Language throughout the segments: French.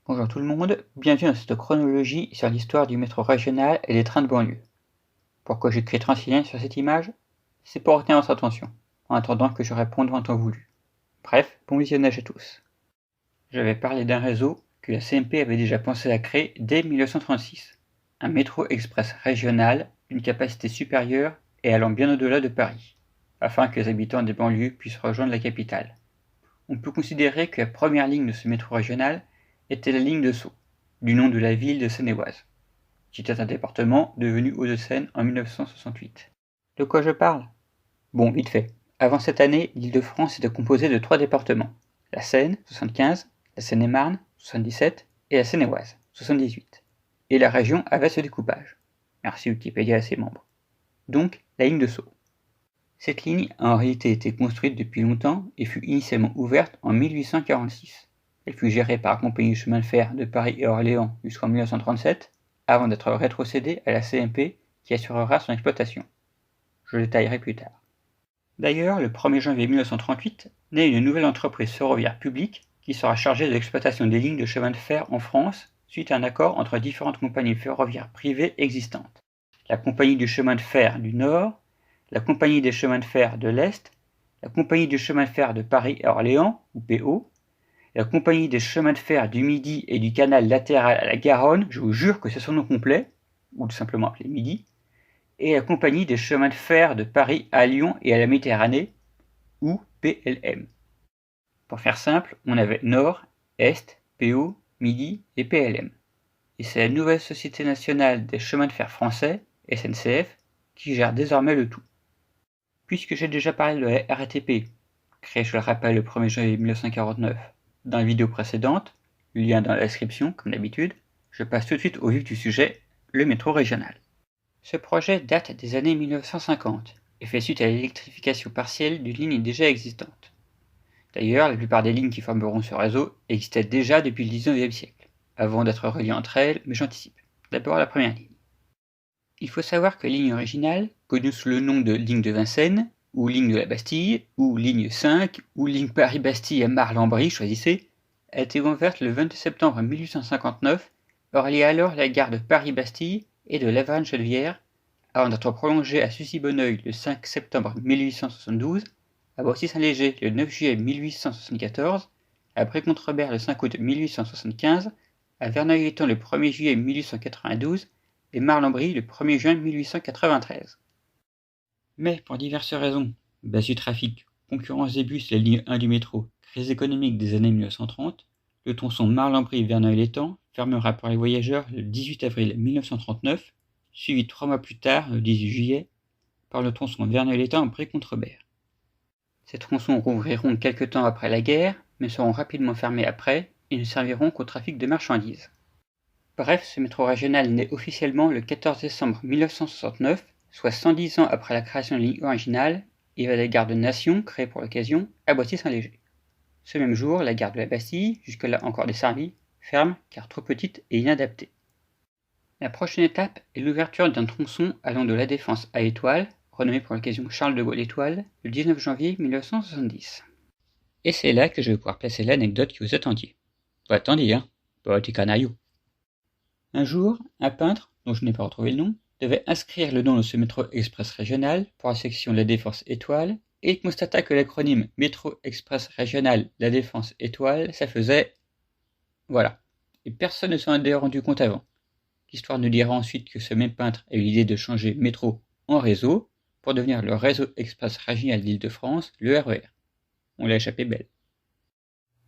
Bonjour tout le monde, bienvenue dans cette chronologie sur l'histoire du métro régional et des trains de banlieue. Pourquoi j'écris Transilien sur cette image? C'est pour retenir votre attention, en attendant que je réponde en temps voulu. Bref, bon visionnage à tous. J'avais parlé d'un réseau que la CMP avait déjà pensé à créer dès 1936, un métro express régional d'une capacité supérieure et allant bien au-delà de Paris, afin que les habitants des banlieues puissent rejoindre la capitale. On peut considérer que la première ligne de ce métro régional était la ligne de Sceaux, du nom de la ville de Seine-et-Oise, qui était un département devenu Hauts-de-Seine en 1968. De quoi je parle? Bon, vite fait. Avant cette année, l'Île-de-France était composée de 3 départements, la Seine, 75, la Seine-et-Marne, 77, et la Seine-et-Oise, 78. Et la région avait ce découpage. Merci Wikipédia à ses membres. Donc, la ligne de Sceaux. Cette ligne a en réalité été construite depuis longtemps et fut initialement ouverte en 1846. Elle fut gérée par la Compagnie du chemin de fer de Paris et Orléans jusqu'en 1937, avant d'être rétrocédée à la CMP qui assurera son exploitation. Je le détaillerai plus tard. D'ailleurs, le 1er janvier 1938, naît une nouvelle entreprise ferroviaire publique qui sera chargée de l'exploitation des lignes de chemin de fer en France suite à un accord entre différentes compagnies ferroviaires privées existantes. La Compagnie du chemin de fer du Nord, la Compagnie des chemins de fer de l'Est, la Compagnie du chemin de fer de Paris et Orléans, ou PO, la Compagnie des chemins de fer du Midi et du canal latéral à la Garonne, je vous jure que c'est son nom complet, ou tout simplement appelé Midi, et la Compagnie des chemins de fer de Paris à Lyon et à la Méditerranée, ou PLM. Pour faire simple, on avait Nord, Est, PO, Midi et PLM. Et c'est la nouvelle Société nationale des chemins de fer français, SNCF, qui gère désormais le tout. Puisque j'ai déjà parlé de la RATP, créée je le rappelle le 1er janvier 1949, dans la vidéo précédente, le lien dans la description comme d'habitude, je passe tout de suite au vif du sujet, le métro régional. Ce projet date des années 1950 et fait suite à l'électrification partielle d'une ligne déjà existante. D'ailleurs, la plupart des lignes qui formeront ce réseau existaient déjà depuis le 19e siècle, avant d'être reliées entre elles, mais j'anticipe. D'abord la première ligne. Il faut savoir que la ligne originale, connue sous le nom de ligne de Vincennes, ou ligne de la Bastille, ou ligne 5, ou ligne Paris-Bastille à Marle-en-Brie, choisissez, a été ouverte le 22 septembre 1859, reliait alors la gare de Paris-Bastille et de Lavanne-Chenevière, avant d'être prolongée à Sucy-Bonneuil le 5 septembre 1872, à Boissy-Saint-Léger le 9 juillet 1874, à Brécontrebert le 5 août 1875, à Verneuil-l'Étang le 1er juillet 1892, et Marle-en-Brie le 1er juin 1893. Mais pour diverses raisons, baisse du trafic, concurrence des bus et la ligne 1 du métro, crise économique des années 1930, le tronçon Marle-en-Brie-Verneuil-l'Étang fermera pour les voyageurs le 18 avril 1939, suivi 3 mois plus tard, le 18 juillet, par le tronçon Verneuil-l'Étang-Brécontrebert. Ces tronçons rouvriront quelque temps après la guerre, mais seront rapidement fermés après et ne serviront qu'au trafic de marchandises. Bref, ce métro régional naît officiellement le 14 décembre 1969, soit 110 ans après la création de la ligne originale, et va de la gare de Nation, créée pour l'occasion, à Boissy-Saint-Léger. Ce même jour, la gare de la Bastille, jusque-là encore desservie, ferme car trop petite et inadaptée. La prochaine étape est l'ouverture d'un tronçon allant de La Défense à Étoile, renommé pour l'occasion Charles de Gaulle Étoile, le 19 janvier 1970. Et c'est là que je vais pouvoir placer l'anecdote que vous attendiez. Vous attendiez, hein? Petit canaillou. Un jour, un peintre, dont je n'ai pas retrouvé le nom, devait inscrire le nom de ce métro express régional pour la section La Défense Étoile, et il constata que l'acronyme Métro Express Régional La Défense Étoile, ça faisait... Voilà. Et personne ne s'en était rendu compte avant. L'histoire nous dira ensuite que ce même peintre a eu l'idée de changer métro en réseau pour devenir le réseau express régional d'Île-de-France, le RER. On l'a échappé belle.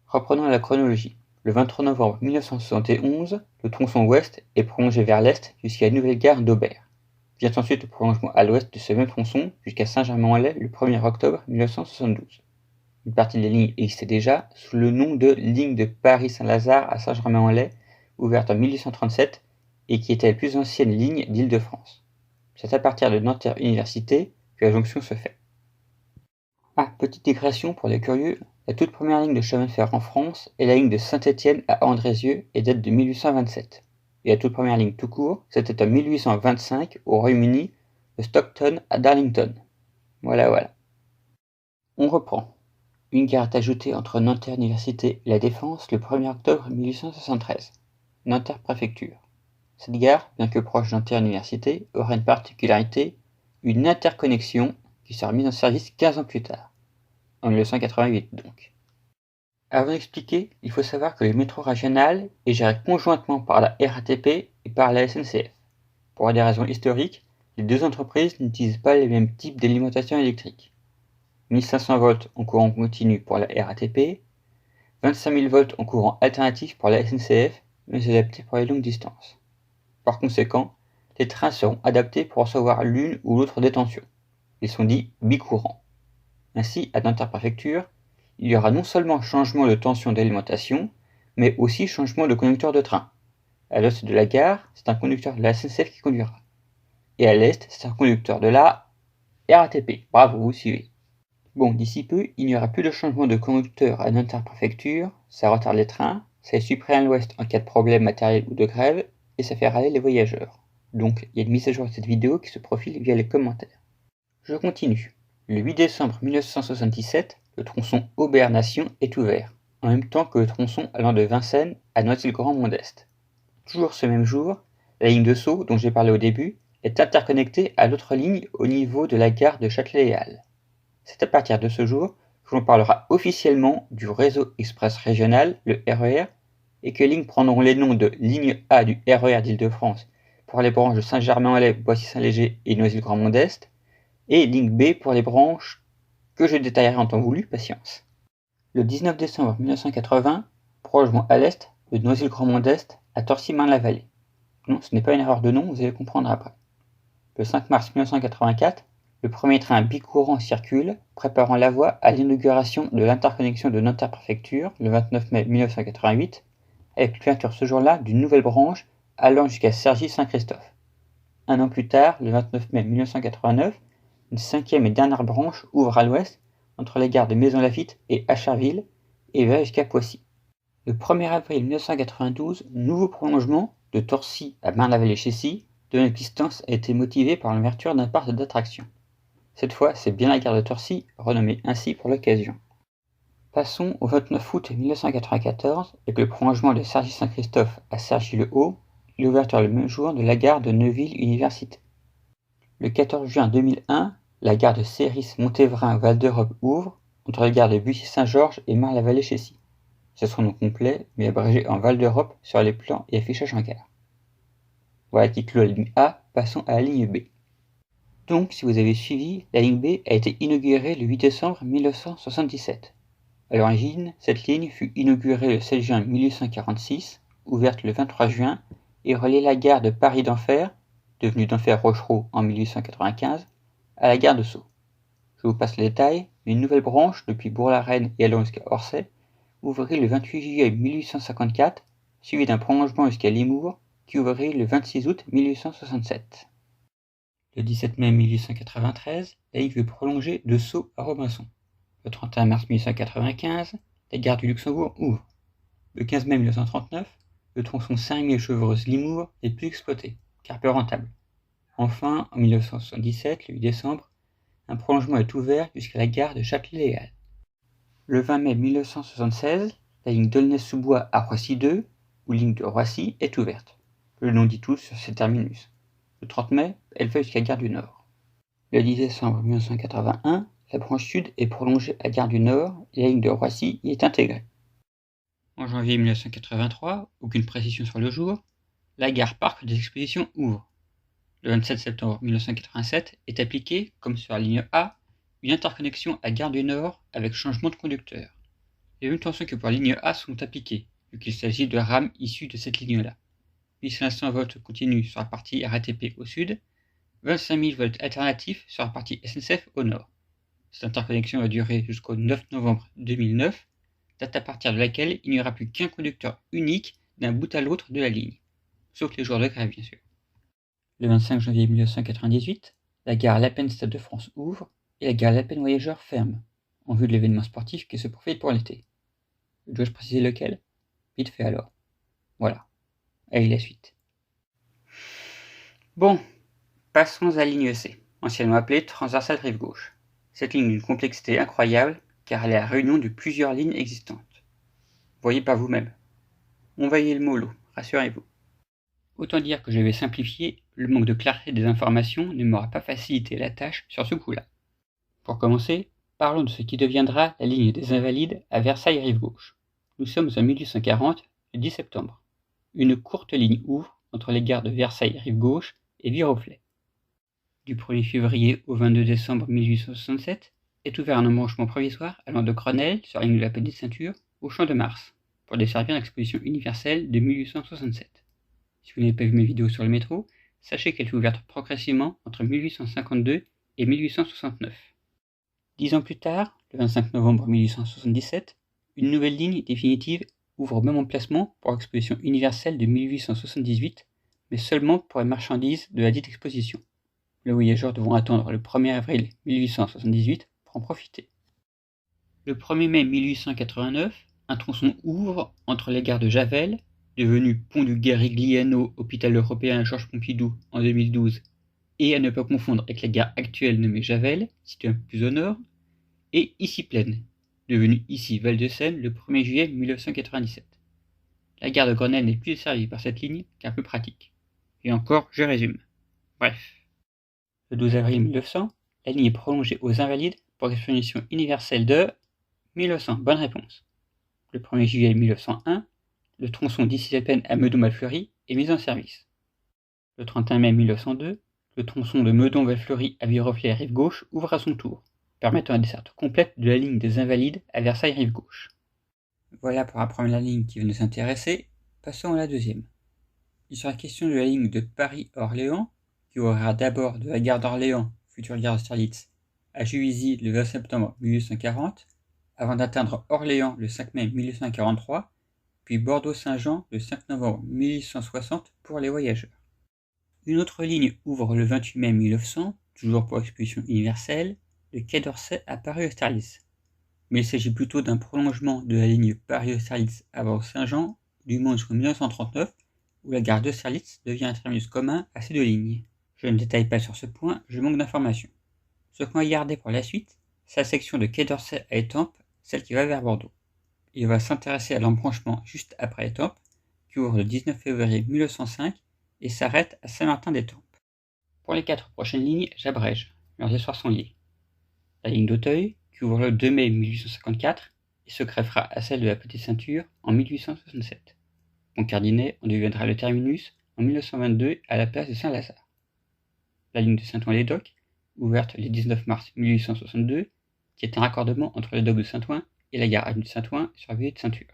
Reprenons la chronologie. Le 23 novembre 1971, le tronçon ouest est prolongé vers l'est jusqu'à la nouvelle gare d'Aubert. Vient ensuite le prolongement à l'ouest de ce même tronçon jusqu'à Saint-Germain-en-Laye le 1er octobre 1972. Une partie de la ligne existait déjà sous le nom de ligne de Paris-Saint-Lazare à Saint-Germain-en-Laye, ouverte en 1837 et qui était la plus ancienne ligne d'Île-de-France. C'est à partir de Nanterre Université que la jonction se fait. Ah, petite digression pour les curieux, la toute première ligne de chemin de fer en France est la ligne de Saint-Étienne à Andrézieux et date de 1827. Et la toute première ligne tout court, c'était en 1825 au Royaume-Uni, de Stockton à Darlington. Voilà. On reprend. Une gare est ajoutée entre Nanterre Université et La Défense le 1er octobre 1873. Nanterre Préfecture. Cette gare, bien que proche d'Nanterre Université, aura une particularité, une interconnexion qui sera mise en service 15 ans plus tard, en 1988 donc. Avant d'expliquer, il faut savoir que le métro régional est géré conjointement par la RATP et par la SNCF. Pour des raisons historiques, les deux entreprises n'utilisent pas les mêmes types d'alimentation électrique. 1500 volts en courant continu pour la RATP, 25 000 volts en courant alternatif pour la SNCF, mais adaptés pour les longues distances. Par conséquent, les trains seront adaptés pour recevoir l'une ou l'autre des tensions. Ils sont dits bicourants. Ainsi, à Nanterre Préfecture, il y aura non seulement changement de tension d'alimentation, mais aussi changement de conducteur de train. À l'ouest de la gare, c'est un conducteur de la SNCF qui conduira. Et à l'est, c'est un conducteur de la RATP. Bravo, vous suivez. Bon, d'ici peu, il n'y aura plus de changement de conducteur à Nanterre Préfecture, ça retarde les trains, ça supprime l'ouest en cas de problème matériel ou de grève, et ça fait râler les voyageurs. Donc, il y a une mise à jour de cette vidéo qui se profile via les commentaires. Je continue. Le 8 décembre 1977, le tronçon Aubert-Nation est ouvert, en même temps que le tronçon allant de Vincennes à Noisy-le-Grand-Mont-d'Est. Toujours ce même jour, la ligne de Sceaux, dont j'ai parlé au début, est interconnectée à l'autre ligne au niveau de la gare de Châtelet-les-Halles. C'est à partir de ce jour que l'on parlera officiellement du réseau express régional, le RER, et que les lignes prendront les noms de ligne A du RER d'Île-de-France pour les branches de Saint-Germain-en-Laye, Boissy-Saint-Léger et Noisy-le-Grand-Mont-d'Est, et ligne B pour les branches que je détaillerai en temps voulu, patience. Le 19 décembre 1980, prolongement à l'est de Noisy-le-Grand-Mont-d'Est à Torcy-Marne-la-Vallée. Non, ce n'est pas une erreur de nom, vous allez comprendre après. Le 5 mars 1984, le premier train bicourant circule, préparant la voie à l'inauguration de l'interconnexion de Nanterre Préfecture le 29 mai 1988, avec l'ouverture ce jour-là d'une nouvelle branche allant jusqu'à Cergy-Saint-Christophe. Un an plus tard, le 29 mai 1989, une cinquième et dernière branche ouvre à l'ouest entre les gares de Maisons-Laffitte et Acharville et va jusqu'à Poissy. Le 1er avril 1992, nouveau prolongement de Torcy à Marne-la-Vallée-Chessy, dont l'existence a été motivée par l'ouverture d'un parc d'attractions. Cette fois, c'est bien la gare de Torcy, renommée ainsi pour l'occasion. Passons au 29 août 1994, avec le prolongement de Cergy-Saint-Christophe à Cergy-le-Haut, et l'ouverture le même jour de la gare de Neuville-Université. Le 14 juin 2001, la gare de Céris-Montévrain-Val d'Europe ouvre, entre les gares de Bussy-Saint-Georges et Marne-la-Vallée-Chessy. C'est son nom complet, mais abrégé en Val d'Europe sur les plans et affichages en gare. Voilà qui clôt la ligne A, passons à la ligne B. Donc, si vous avez suivi, la ligne B a été inaugurée le 8 décembre 1977. À l'origine, cette ligne fut inaugurée le 7 juin 1846, ouverte le 23 juin, et reliait la gare de Paris-d'Enfer, devenue d'Enfer-Rochereau en 1895, à la gare de Sceaux. Je vous passe les détails, mais une nouvelle branche, depuis Bourg-la-Reine et allant jusqu'à Orsay, ouvrit le 28 juillet 1854, suivi d'un prolongement jusqu'à Limours, qui ouvrit le 26 août 1867. Le 17 mai 1893, la ligne fut prolongée de Sceaux à Robinson. Le 31 mars 1895, la gare du Luxembourg ouvre. Le 15 mai 1939, le tronçon Saint-Rémy-Chevreuse-Limours n'est plus exploité, car peu rentable. Enfin, en 1977, le 8 décembre, un prolongement est ouvert jusqu'à la gare de Châtelet-les-Halles. Le 20 mai 1976, la ligne d'Aulnay-sous-Bois à Roissy 2, ou ligne de Roissy, est ouverte. Le nom dit tout sur ces terminus. Le 30 mai, elle va jusqu'à Gare du Nord. Le 10 décembre 1981, la branche sud est prolongée à Gare du Nord et la ligne de Roissy y est intégrée. En janvier 1983, aucune précision sur le jour, la gare Parc des Expositions ouvre. Le 27 septembre 1987 est appliquée, comme sur la ligne A, une interconnexion à Gare du Nord avec changement de conducteur. Les mêmes tensions que pour la ligne A sont appliquées, vu qu'il s'agit de rames issues de cette ligne-là. 1500 volts continu sur la partie RATP au sud, 25 000 volts alternatifs sur la partie SNCF au nord. Cette interconnexion va durer jusqu'au 9 novembre 2009, date à partir de laquelle il n'y aura plus qu'un conducteur unique d'un bout à l'autre de la ligne, sauf les jours de grève bien sûr. Le 25 janvier 1998, la gare La Pen Stade de France ouvre et la gare La Pen Voyageurs ferme, en vue de l'événement sportif qui se profile pour l'été. Dois-je préciser lequel ? Vite fait alors. Voilà. Allez, la suite. Bon, passons à la ligne C, anciennement appelée transversale rive gauche. Cette ligne d'une complexité incroyable, car elle est la réunion de plusieurs lignes existantes. Voyez par vous-même. On va y aller mollo, rassurez-vous. Autant dire que je vais simplifier, le manque de clarté des informations ne m'aura pas facilité la tâche sur ce coup-là. Pour commencer, parlons de ce qui deviendra la ligne des Invalides à Versailles-Rive-Gauche. Nous sommes en 1840, le 10 septembre. Une courte ligne ouvre entre les gares de Versailles-Rive-Gauche et Viroflay. Du 1er février au 22 décembre 1867 est ouvert un embranchement provisoire allant de Grenelle, sur la ligne de la Petite Ceinture, au Champ de Mars, pour desservir l'exposition universelle de 1867. Si vous n'avez pas vu mes vidéos sur le métro, sachez qu'elle fut ouverte progressivement entre 1852 et 1869. 10 ans plus tard, le 25 novembre 1877, une nouvelle ligne définitive ouvre au même emplacement pour l'exposition universelle de 1878, mais seulement pour les marchandises de la dite exposition. Les voyageurs devront attendre le 1er avril 1878 pour en profiter. Le 1er mai 1889, un tronçon ouvre entre les gares de Javel, devenu pont du Garigliano, hôpital européen Georges Pompidou en 2012, et à ne pas confondre avec la gare actuelle nommée Javel, située un peu plus au nord, et Issy-Plaine, devenue ici Val-de-Seine le 1er juillet 1997. La gare de Grenelle n'est plus desservie par cette ligne car plus pratique. Et encore, je résume. Bref. Le 12 avril 1900, la ligne est prolongée aux Invalides pour l'exposition universelle de 1900. Bonne réponse. Le 1er juillet 1901, le tronçon d'Issy-les-Plaines à Meudon-Malfleury est mis en service. Le 31 mai 1902, le tronçon de Meudon-Valfleury à Viroflay rive gauche ouvre à son tour, permettant une desserte complète de la ligne des Invalides à Versailles rive gauche. Voilà pour la première ligne qui va nous intéresser. Passons à la deuxième. Il sera question de la ligne de Paris-Orléans, qui ouvrira d'abord de la gare d'Orléans, future gare d'Austerlitz, à Juvisy le 20 septembre 1840, avant d'atteindre Orléans le 5 mai 1843, puis Bordeaux-Saint-Jean le 5 novembre 1860 pour les voyageurs. Une autre ligne ouvre le 28 mai 1900, toujours pour l'exposition universelle, de Quai d'Orsay à Paris-Austerlitz. Mais il s'agit plutôt d'un prolongement de la ligne Paris-Austerlitz à Bordeaux-Saint-Jean, du moins jusqu'en 1939, où la gare d'Austerlitz devient un terminus commun à ces deux lignes. Je ne détaille pas sur ce point, je manque d'informations. Ce qu'on va garder pour la suite, c'est la section de Quai d'Orsay à Étampes, celle qui va vers Bordeaux. Il va s'intéresser à l'embranchement juste après Étampes, qui ouvre le 19 février 1905 et s'arrête à Saint-Martin-d'Étampes. Pour les 4 prochaines lignes, j'abrège, leurs histoires sont liées. La ligne d'Auteuil, qui ouvre le 2 mai 1854 et se greffera à celle de la Petite Ceinture en 1867. Pont-Cardinet en deviendra le terminus en 1922 à la place de Saint-Lazare. La ligne de Saint-Ouen-les-Docks, ouverte le 19 mars 1862, qui est un raccordement entre les docks de Saint-Ouen et la gare avenue de Saint-Ouen sur la Petite Ceinture.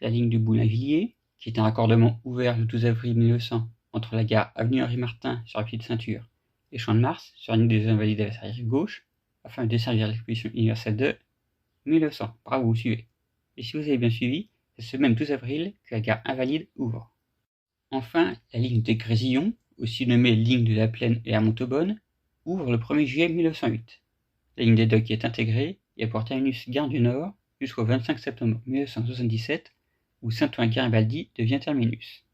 La ligne du Boulainvilliers, qui est un raccordement ouvert le 12 avril 1900 entre la gare avenue Henri-Martin sur la Petite Ceinture et Champ de Mars sur la ligne des Invalides à Versailles rive gauche, afin de desservir l'exposition universelle de 1900. Bravo, vous suivez. Et si vous avez bien suivi, c'est ce même 12 avril que la gare Invalide ouvre. Enfin, la ligne des Grésillons, aussi nommée ligne de la Plaine et à Montauban, ouvre le 1er juillet 1908. La ligne des docks est intégrée et a pour terminus Gare du Nord jusqu'au 25 septembre 1977, où Saint-Ouen-Garibaldi devient terminus.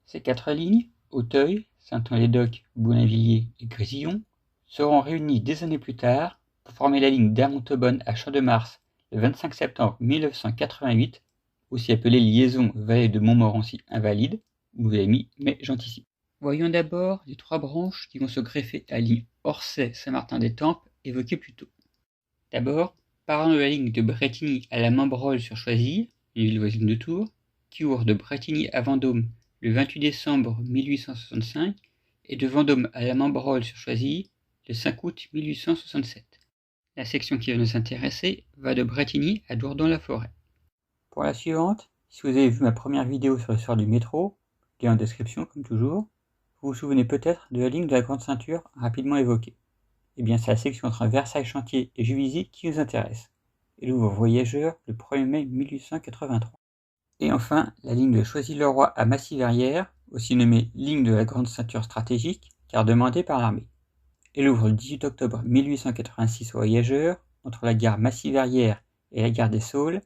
Ces 4 lignes, Auteuil, Saint-Ouen-les-Docks, Boulainvilliers et Grésillon, seront réunies des années plus tard pour former la ligne d'Amontauban à Champ de Mars le 25 septembre 1988, aussi appelée liaison Vallée de Montmorency Invalide, vous l'avez mis, mais j'anticipe. Voyons d'abord les 3 branches qui vont se greffer à la ligne Orsay-Saint-Martin-d'Étampes évoquée plus tôt. D'abord, parlons de la ligne de Brétigny à la Membrol-sur-Choisy, une ville voisine de Tours, qui ouvre de Brétigny à Vendôme le 28 décembre 1865 et de Vendôme à la Membrol-sur-Choisy le 5 août 1867. La section qui va nous intéresser va de Brétigny à Dourdon-la-Forêt. Pour la suivante, si vous avez vu ma première vidéo sur l'histoire du métro, lien en description comme toujours, vous vous souvenez peut-être de la ligne de la Grande Ceinture rapidement évoquée. Eh bien c'est la section entre Versailles-Chantier et Juvisy qui nous intéresse. Elle ouvre aux voyageurs le 1er mai 1883. Et enfin, la ligne de Choisy-le-Roi à Massy-Verrières, aussi nommée ligne de la Grande Ceinture stratégique, car demandée par l'armée. Elle ouvre le 18 octobre 1886 aux voyageurs, entre la gare Massy-Verrières et la gare des Saules,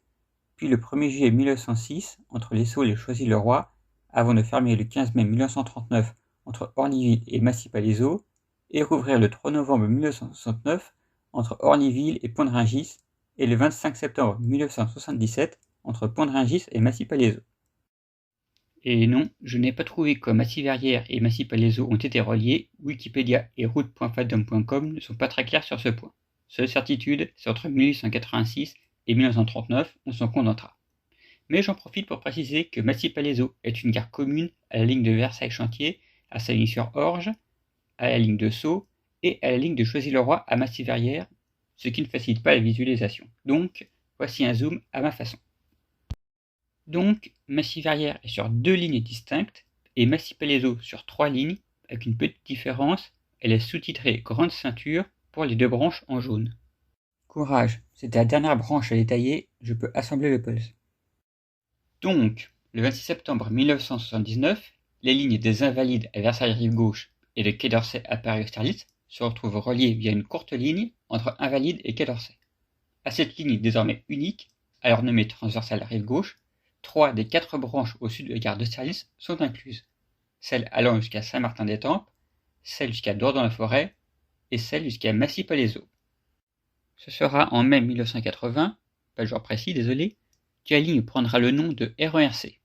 puis le 1er juillet 1906 entre les Saules et Choisy-le-Roi, avant de fermer le 15 mai 1939 entre Orlyville et Massy-Palaiseau, et rouvrir le 3 novembre 1969 entre Orlyville et Pont-de-Rungis, et le 25 septembre 1977 entre Pont-de-Rungis et Massy-Palaiseau. Et non, je n'ai pas trouvé que Massy-Verrières et Massy-Palaiseau ont été reliés. Wikipédia et route.fadom.com ne sont pas très clairs sur ce point. Seule certitude, c'est entre 1886 et 1939, on s'en contentera. Mais j'en profite pour préciser que Massy-Palaiseau est une gare commune à la ligne de Versailles-Chantier, à Savigny-sur-Orge, à la ligne de Sceaux et à la ligne de Choisy-le-Roi à Massy-Verrières, ce qui ne facilite pas la visualisation. Donc, voici un zoom à ma façon. Donc, Massy-Verrières est sur 2 lignes distinctes et Massy-Palaiseau sur 3 lignes, avec une petite différence, elle est sous-titrée Grande Ceinture pour les 2 branches en jaune. Courage, c'était la dernière branche à détailler, je peux assembler le puzzle. Donc, le 26 septembre 1979, les lignes des Invalides à Versailles-Rive-Gauche et de Quai d'Orsay à Paris-Austerlitz se retrouvent reliées via une courte ligne entre Invalides et Quai d'Orsay. À cette ligne désormais unique, alors nommée transversale Rive-Gauche, 3 des 4 branches au sud de la gare d'Austerlitz sont incluses. Celle allant jusqu'à Saint-Martin-des-Tempes, celle jusqu'à Dordogne-la-Forêt et celle jusqu'à Massy-Palaiseau. Ce sera en mai 1980, pas le jour précis, désolé, que la ligne prendra le nom de RERC.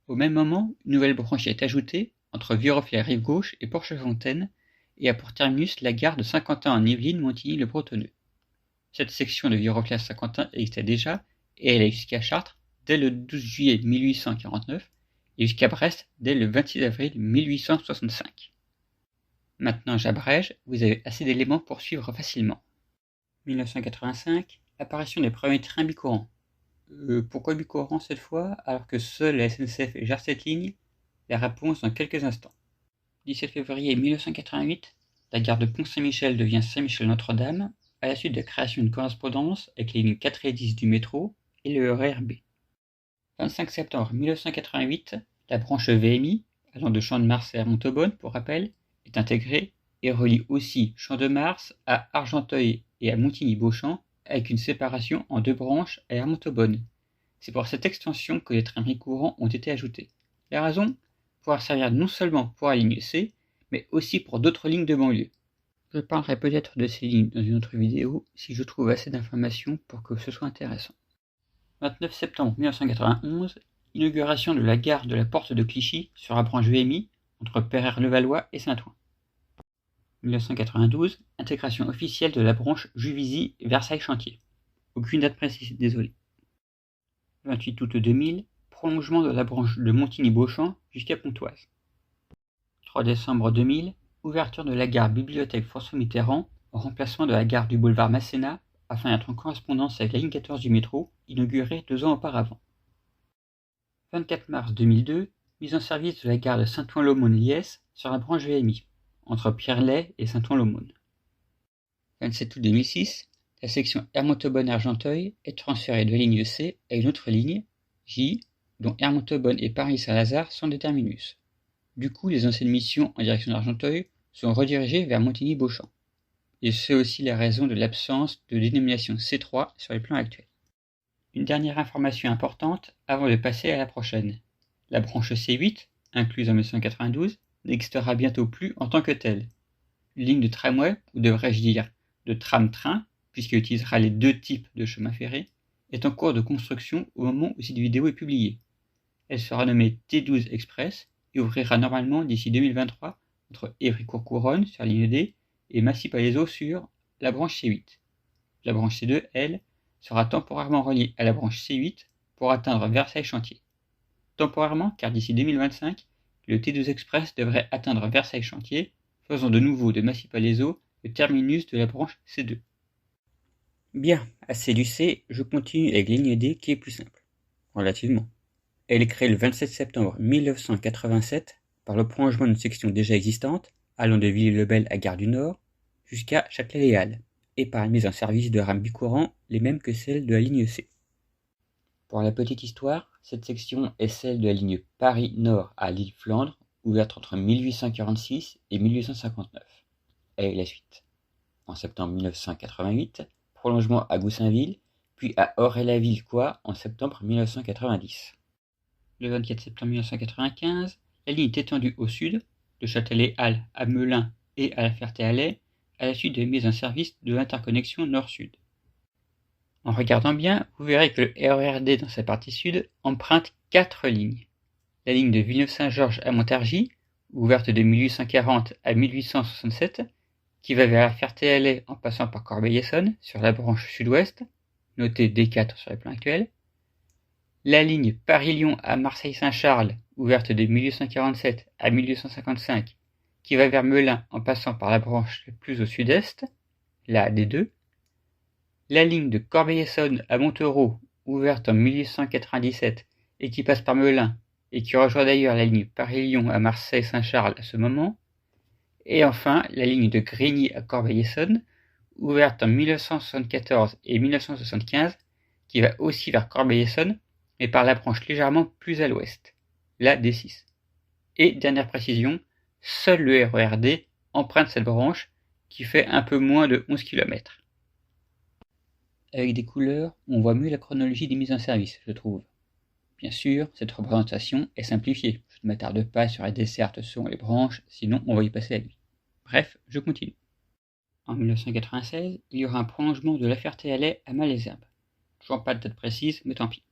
Au même moment, une nouvelle branche est ajoutée entre Viroflay-Rive-Gauche et Porchefontaine et a pour terminus la gare de Saint-Quentin en Yvelines, Montigny-le-Bretonneux. Cette section de Viroflay à Saint-Quentin existait déjà et elle est jusqu'à Chartres dès le 12 juillet 1849 et jusqu'à Brest dès le 26 avril 1865. Maintenant j'abrège, vous avez assez d'éléments pour suivre facilement. 1985, apparition des premiers trains bicourants. Pourquoi bicourants cette fois, alors que seule la SNCF gère cette ligne? La réponse dans quelques instants. 17 février 1988, la gare de Pont-Saint-Michel devient Saint-Michel-Notre-Dame, à la suite de la création d'une correspondance avec les lignes 4 et 10 du métro et le RER B. 25 septembre 1988, la branche VMI, allant de Champ-de-Mars à Montauban, pour rappel, est intégrée et relie aussi Champ-de-Mars à Argenteuil et à Montigny-Beauchamp, avec une séparation en 2 branches à Montauban. C'est pour cette extension que les trains courants ont été ajoutés. La raison? Pouvoir servir non seulement pour la ligne C, mais aussi pour d'autres lignes de banlieue. Je parlerai peut-être de ces lignes dans une autre vidéo si je trouve assez d'informations pour que ce soit intéressant. 29 septembre 1991, inauguration de la gare de la Porte de Clichy sur la branche VMI entre Pereire-le-Valois et Saint-Ouen. 1992, intégration officielle de la branche Juvisy Versailles-Chantier. Aucune date précise, désolé. 28 août 2000, prolongement de la branche de Montigny-Beauchamp jusqu'à Pontoise. 3 décembre 2000, ouverture de la gare Bibliothèque François Mitterrand en remplacement de la gare du boulevard Masséna afin d'être en correspondance avec la ligne 14 du métro, inaugurée 2 ans auparavant. 24 mars 2002, mise en service de la gare de Saint-Ouen-l'Aumône-Liesse sur la branche VMI, entre Pierrelaye et Saint-Ouen-l'Aumône. 27 août 2006, la section Hermontauban-Argenteuil est transférée de la ligne C à une autre ligne, J, dont Hermontauban et Paris-Saint-Lazare sont des terminus. Du coup, les anciennes missions en direction d'Argenteuil sont redirigées vers Montigny-Beauchamp. Et c'est aussi la raison de l'absence de dénomination C3 sur les plans actuels. Une dernière information importante avant de passer à la prochaine. La branche C8, incluse en 1992, n'existera bientôt plus en tant que telle. Une ligne de tramway, ou devrais-je dire de tram-train, puisqu'elle utilisera les 2 types de chemins ferrés, est en cours de construction au moment où cette vidéo est publiée. Elle sera nommée T12 Express et ouvrira normalement d'ici 2023 entre Évry-Courcouronnes sur la ligne D et Massy-Palaiseau sur la branche C8. La branche C2, elle, sera temporairement reliée à la branche C8 pour atteindre Versailles-Chantier. Temporairement, car d'ici 2025, le T12 Express devrait atteindre Versailles-Chantier, faisant de nouveau de Massy-Palaiseau le terminus de la branche C2. Bien, assez du C, je continue avec la ligne D qui est plus simple. Relativement. Elle est créée le 27 septembre 1987 par le prolongement d'une section déjà existante, allant de Villiers-le-Bel à Gare du Nord, jusqu'à Châtelet-les-Halles, et par la mise en service de rames bicourants, les mêmes que celles de la ligne C. Pour la petite histoire, cette section est celle de la ligne Paris-Nord à Lille-Flandre, ouverte entre 1846 et 1859. Et la suite. En septembre 1988, prolongement à Goussainville, puis à Or-et-la-Ville-Coix en septembre 1990. Le 24 septembre 1995, la ligne est étendue au sud, de Châtelet-Halles à Melun et à La Ferté-Alais, à la suite de la mise en service de l'interconnexion nord-sud. En regardant bien, vous verrez que le RERD dans sa partie sud emprunte 4 lignes. La ligne de Villeneuve-Saint-Georges à Montargis, ouverte de 1840 à 1867, qui va vers la Ferté-Alais en passant par Corbeil-Essonnes sur la branche sud-ouest, notée D4 sur le plan actuel. La ligne Paris-Lyon à Marseille-Saint-Charles, ouverte de 1847 à 1855, qui va vers Melun en passant par la branche la plus au sud-est, la D2. La ligne de Corbeil-Essonnes à Montereau, ouverte en 1897 et qui passe par Melun, et qui rejoint d'ailleurs la ligne Paris-Lyon à Marseille-Saint-Charles à ce moment. Et enfin, la ligne de Grigny à Corbeil-Essonnes, ouverte en 1974 et 1975, qui va aussi vers Corbeil-Essonnes, mais par la branche légèrement plus à l'ouest, la D6. Et dernière précision, seul le RERD emprunte cette branche, qui fait un peu moins de 11 km. Avec des couleurs, on voit mieux la chronologie des mises en service, je trouve. Bien sûr, cette représentation est simplifiée. Je ne m'attarde pas sur les dessertes selon les branches, sinon on va y passer la nuit. Bref, je continue. En 1996, il y aura un prolongement de la Ferté-Alais à Malesherbes. Toujours pas de date précise, mais tant pis.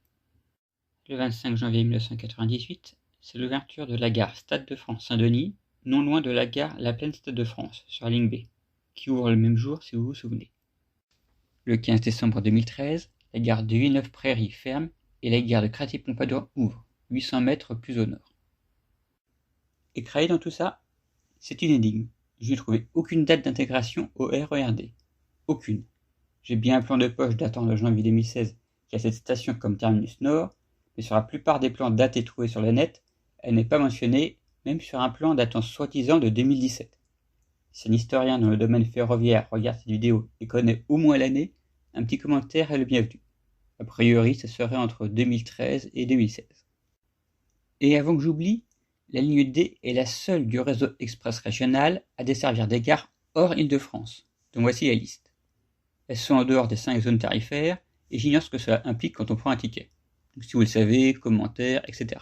Le 25 janvier 1998, c'est l'ouverture de la gare Stade de France Saint-Denis, non loin de la gare La Plaine Stade de France, sur la ligne B, qui ouvre le même jour si vous vous souvenez. Le 15 décembre 2013, la gare de Villeneuve-Prairies ferme et la gare de Cratty-Pompadour ouvre, 800 mètres plus au nord. Et créé dans tout ça, c'est une énigme. Je n'ai trouvé aucune date d'intégration au RERD. Aucune. J'ai bien un plan de poche datant de janvier 2016 qui a cette station comme terminus nord, mais sur la plupart des plans datés trouvés sur le net, elle n'est pas mentionnée, même sur un plan datant soi-disant de 2017. Si un historien dans le domaine ferroviaire regarde cette vidéo et connaît au moins l'année, un petit commentaire est le bienvenu. A priori, ça serait entre 2013 et 2016. Et avant que j'oublie, la ligne D est la seule du réseau express régional à desservir des gares hors Île-de-France. Donc voici la liste. Elles sont en dehors des 5 zones tarifaires et j'ignore ce que cela implique quand on prend un ticket. Donc si vous le savez, commentaires, etc.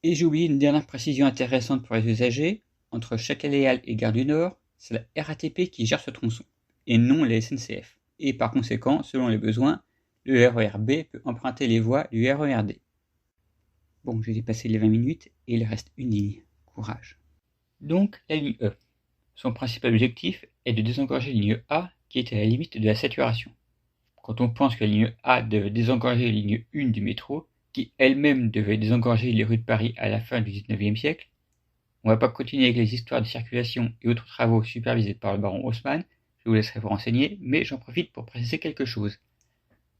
Et j'ai oublié une dernière précision intéressante pour les usagers. Entre Châtelet-Léal et Gare du Nord, c'est la RATP qui gère ce tronçon, et non la SNCF. Et par conséquent, selon les besoins, le RERB peut emprunter les voies du RERD. Bon, j'ai dépassé les 20 minutes et il reste une ligne. Courage. Donc, la ligne E. Son principal objectif est de désengorger la ligne A qui est à la limite de la saturation. Quand on pense que la ligne A devait désengorger la ligne 1 du métro, qui elle-même devait désengorger les rues de Paris à la fin du XIXe siècle, on va pas continuer avec les histoires de circulation et autres travaux supervisés par le baron Haussmann, je vous laisserai vous renseigner, mais j'en profite pour préciser quelque chose.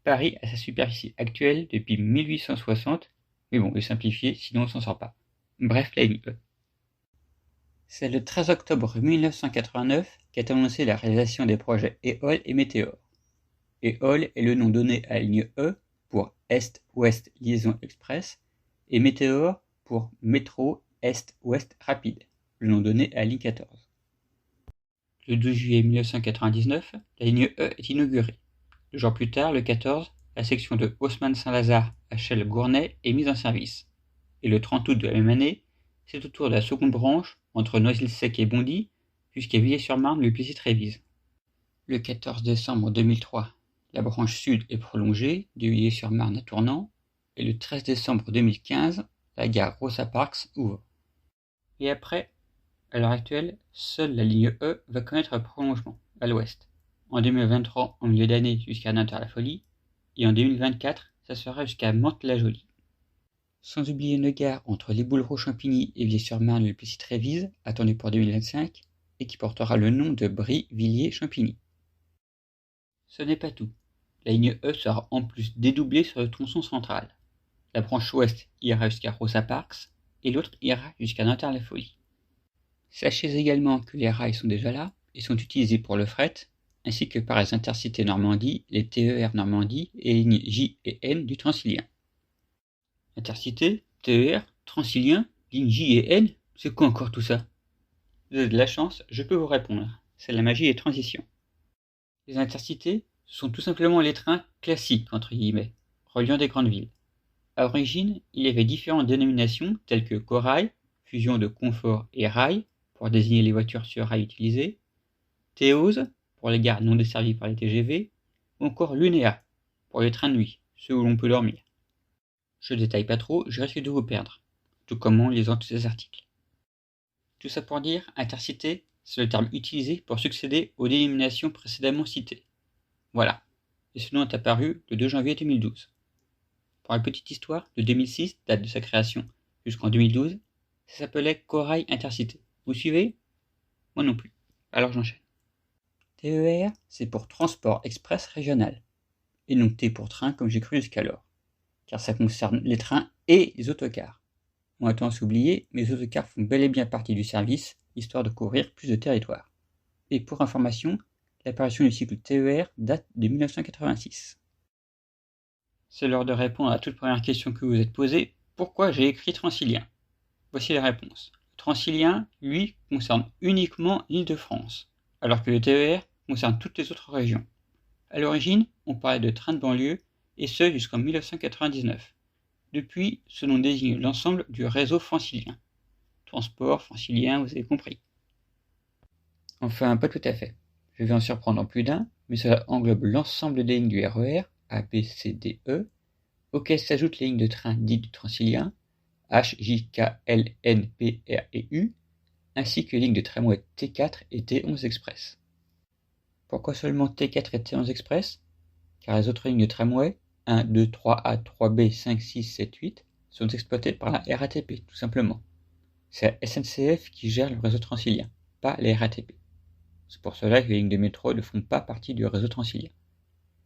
Paris a sa superficie actuelle depuis 1860, mais bon, je vais simplifier, sinon on s'en sort pas. Bref, la ligne E. C'est le 13 octobre 1989 qu'est annoncé la réalisation des projets EOL et Météor. EOL est le nom donné à la ligne E pour Est-Ouest Liaison Express et Météor pour Métro Est-Ouest Rapide, le nom donné à la ligne 14. Le 12 juillet 1999, la ligne E est inaugurée. 2 jours plus tard, le 14, la section de Haussmann-Saint-Lazare à Chelles-Gournay est mise en service. Et le 30 août de la même année, c'est au tour de la seconde branche, entre Noisy-le-Sec et Bondy, jusqu'à Villiers-sur-Marne le Plessis-Trévise. Le 14 décembre 2003, la branche sud est prolongée de Villiers-sur-Marne à Tournant, et le 13 décembre 2015, la gare Rosa Parks ouvre. Et après, à l'heure actuelle, seule la ligne E va connaître un prolongement, à l'ouest. En 2023, en milieu d'année jusqu'à Nanterre-la-Folie, et en 2024, ça sera jusqu'à Mantes-la-Jolie. Sans oublier une gare entre Les Bouleaux-Champigny et Villiers-sur-Marne le Plessis-Trévise, attendue pour 2025, et qui portera le nom de Brie-Villiers-Champigny. Ce n'est pas tout. La ligne E sera en plus dédoublée sur le tronçon central. La branche ouest ira jusqu'à Rosa Parks, et l'autre ira jusqu'à Nanterre-la-Folie. Sachez également que les rails sont déjà là, et sont utilisés pour le fret, ainsi que par les intercités Normandie, les TER Normandie et les lignes J et N du Transilien. Intercités, TER, Transilien, ligne J et N, c'est quoi encore tout ça? Vous avez de la chance, je peux vous répondre. C'est la magie des transitions. Les intercités, ce sont tout simplement les trains classiques, entre guillemets, reliant des grandes villes. À l'origine, il y avait différentes dénominations telles que corail, fusion de confort et rail, pour désigner les voitures sur rail utilisées, Théose, pour les gares non desservies par les TGV, ou encore l'UNEA, pour les trains de nuit, ceux où l'on peut dormir. Je détaille pas trop, je risque de vous perdre, tout comme en lisant tous ces articles. Tout ça pour dire, intercité, c'est le terme utilisé pour succéder aux dénominations précédemment citées. Voilà, et ce nom est apparu le 2 janvier 2012. Pour la petite histoire, de 2006, date de sa création, jusqu'en 2012, ça s'appelait Corail Intercité. Vous suivez? Moi non plus. Alors j'enchaîne. TER, c'est pour Transport Express Régional, et non T pour train comme j'ai cru jusqu'alors, car ça concerne les trains et les autocars. On a tendance à oublier, mais les autocars font bel et bien partie du service, histoire de couvrir plus de territoire. Et pour information, l'apparition du cycle TER date de 1986. C'est l'heure de répondre à la toute première question que vous vous êtes posée, pourquoi j'ai écrit Transilien? Voici la réponse. Le Transilien, lui, concerne uniquement l'Île-de-France, alors que le TER concerne toutes les autres régions. À l'origine, on parlait de train de banlieue, et ce jusqu'en 1999. Depuis, ce nom désigne l'ensemble du réseau francilien. Transport francilien, vous avez compris. Enfin, pas tout à fait. Je vais en surprendre plus d'un, mais cela englobe l'ensemble des lignes du RER, A, B, C, D, E, auxquelles s'ajoutent les lignes de train dites du Transilien, H, J, K, L, N, P, R et U, ainsi que les lignes de tramway T4 et T11 Express. Pourquoi seulement T4 et T11 Express? Car les autres lignes de tramway, 1, 2, 3A, 3B, 5, 6, 7, 8, sont exploitées par la RATP, tout simplement. C'est la SNCF qui gère le réseau transilien, pas la RATP. C'est pour cela que les lignes de métro ne font pas partie du réseau transilien.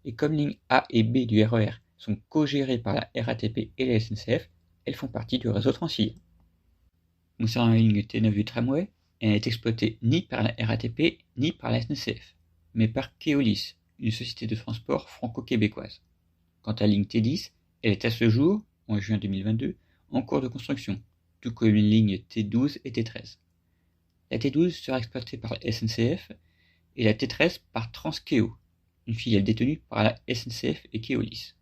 Et comme lignes A et B du RER sont co-gérées par la RATP et la SNCF, elles font partie du réseau transilien. Concernant la ligne T9 du tramway, elle n'est exploitée ni par la RATP ni par la SNCF, mais par Keolis, une société de transport franco-québécoise. Quant à la ligne T10, elle est à ce jour, en juin 2022, en cours de construction, tout comme les lignes T12 et T13. La T12 sera exploitée par la SNCF et la T13 par Transkéo, une filiale détenue par la SNCF et Keolis.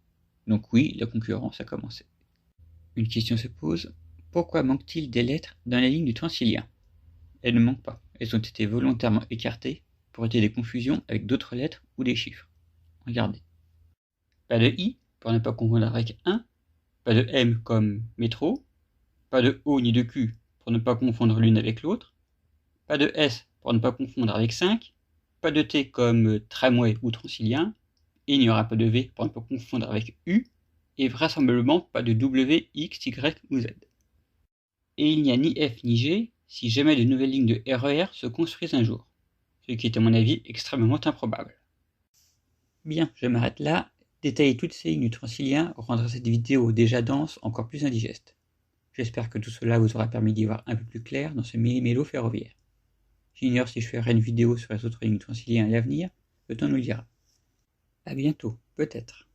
Donc oui, la concurrence a commencé. Une question se pose, pourquoi manque-t-il des lettres dans la ligne du Transilien? Elles ne manquent pas, elles ont été volontairement écartées pour éviter des confusions avec d'autres lettres ou des chiffres. Regardez. Pas de I, pour ne pas confondre avec 1, pas de M comme métro, pas de O ni de Q, pour ne pas confondre l'une avec l'autre, pas de S, pour ne pas confondre avec 5, pas de T comme tramway ou transilien, et il n'y aura pas de V pour ne pas confondre avec U, et vraisemblablement pas de W, X, Y ou Z. Et il n'y a ni F ni G si jamais de nouvelles lignes de RER se construisent un jour, ce qui est à mon avis extrêmement improbable. Bien, je m'arrête là. Détailler toutes ces lignes du Transilien rendra cette vidéo déjà dense encore plus indigeste. J'espère que tout cela vous aura permis d'y voir un peu plus clair dans ce méli-mélo ferroviaire. J'ignore si je ferai une vidéo sur les autres lignes du Transilien à l'avenir, le temps nous le dira. À bientôt, peut-être.